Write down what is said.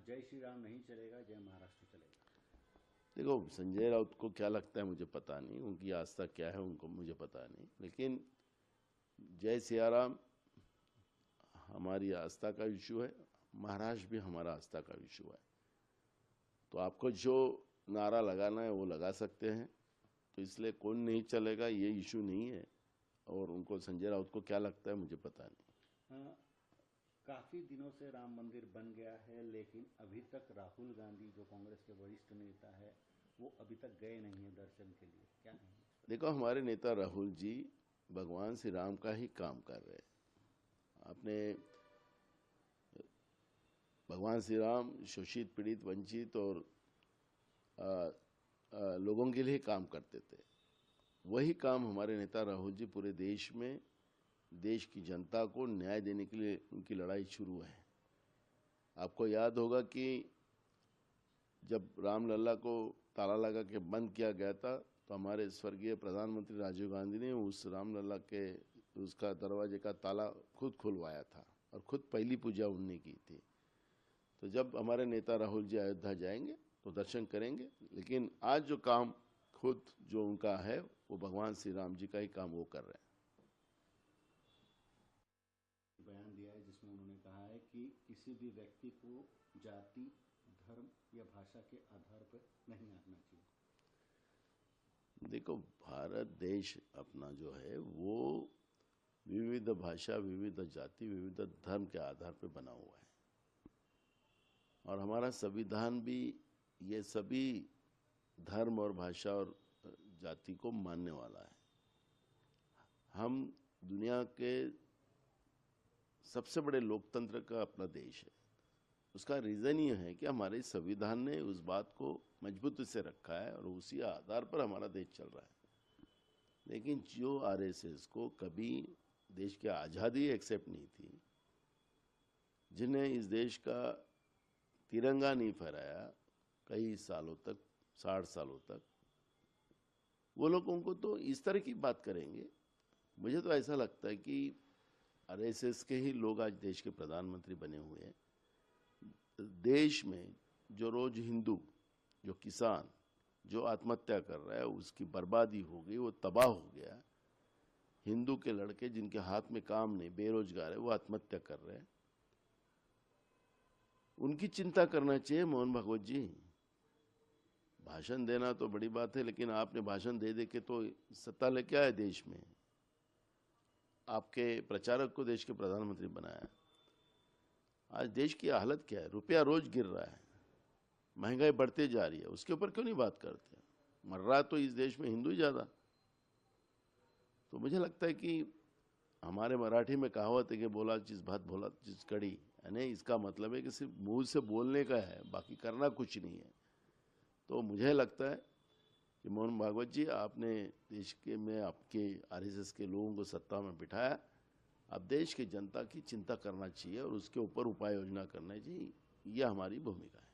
जय श्री राम नहीं चलेगा, जय महाराष्ट्र चलेगा। देखो, संजय राउत को क्या लगता है मुझे पता नहीं, उनकी आस्था क्या है उनको मुझे पता नहीं, लेकिन जय सिया राम हमारी आस्था का इशू है, महाराष्ट्र भी हमारा आस्था का इशू है। तो आपको जो नारा लगाना है वो लगा सकते हैं, तो इसलिए कौन नहीं चलेगा ये इशू नहीं है। और उनको, संजय राउत को क्या लगता है मुझे पता नहीं। काफी दिनों से राम मंदिर बन गया है, लेकिन अभी तक राहुल गांधी जो कांग्रेस के वरिष्ठ नेता है वो अभी तक गए नहीं है दर्शन के लिए, क्या नहीं? देखो, हमारे नेता राहुल जी भगवान श्री राम का ही काम कर रहे हैं। आपने भगवान श्री राम शोषित, पीड़ित, वंचित और लोगों के लिए काम करते थे। वही काम हमारे नेता राहुल जी पूरे देश में देश की जनता को न्याय देने के लिए उनकी लड़ाई शुरू है। आपको याद होगा कि जब रामलला को ताला लगा के बंद किया गया था तो हमारे स्वर्गीय प्रधानमंत्री राजीव गांधी ने उस रामलला के उसका दरवाजे का ताला खुद खुलवाया था और खुद पहली पूजा उनने की थी। तो जब हमारे नेता राहुल जी अयोध्या जाएंगे तो दर्शन करेंगे, लेकिन आज जो काम खुद जो उनका है वो भगवान श्री राम जी का ही काम वो कर रहे हैं। बयान दिया है जिसमें उन्होंने कहा है कि किसी भी व्यक्ति को जाति, धर्म या भाषा के आधार पर नहीं आंकना चाहिए। देखो, भारत देश अपना जो है वो विविध भाषा, विविध जाति, विविध धर्म के आधार पर बना हुआ है और हमारा संविधान भी ये सभी धर्म और भाषा और जाति को मानने वाला है। हम दुनिया के सबसे बड़े लोकतंत्र का अपना देश है। उसका रीज़न ये है कि हमारे संविधान ने उस बात को मजबूती से रखा है और उसी आधार पर हमारा देश चल रहा है। लेकिन जो आरएसएस को कभी देश की आज़ादी एक्सेप्ट नहीं थी, जिन्हें इस देश का तिरंगा नहीं फहराया कई सालों तक, 60 सालों तक, वो लोगों को तो इस तरह की बात करेंगे। मुझे तो ऐसा लगता है कि आरएसएस के ही लोग आज देश के प्रधानमंत्री बने हुए हैं। देश में जो रोज हिंदू, जो किसान, जो आत्महत्या कर रहा है, उसकी बर्बादी हो गई, वो तबाह हो गया। हिंदू के लड़के जिनके हाथ में काम नहीं, बेरोजगार है, वो आत्महत्या कर रहे हैं। उनकी चिंता करना चाहिए मोहन भागवत जी। भाषण देना तो बड़ी बात है, लेकिन आपने भाषण दे दे के तो सत्ता लेके आए देश में, आपके प्रचारक को देश के प्रधानमंत्री बनाया। आज देश की हालत क्या है? रुपया रोज गिर रहा है, महंगाई बढ़ती जा रही है, उसके ऊपर क्यों नहीं बात करते? मर रहा तो इस देश में हिंदू ही ज्यादा। तो मुझे लगता है कि हमारे मराठी में कहावत है कि बोला चीज भात भोला चीज कड़ी, यानी इसका मतलब है कि सिर्फ मुंह से बोलने का है, बाकी करना कुछ नहीं है। तो मुझे लगता है कि मोहन भागवत जी, आपने देश के में आपके आरएसएस के लोगों को सत्ता में बिठाया। अब देश की जनता की चिंता करना चाहिए और उसके ऊपर उपाय योजना करना चाहिए, यह हमारी भूमिका है।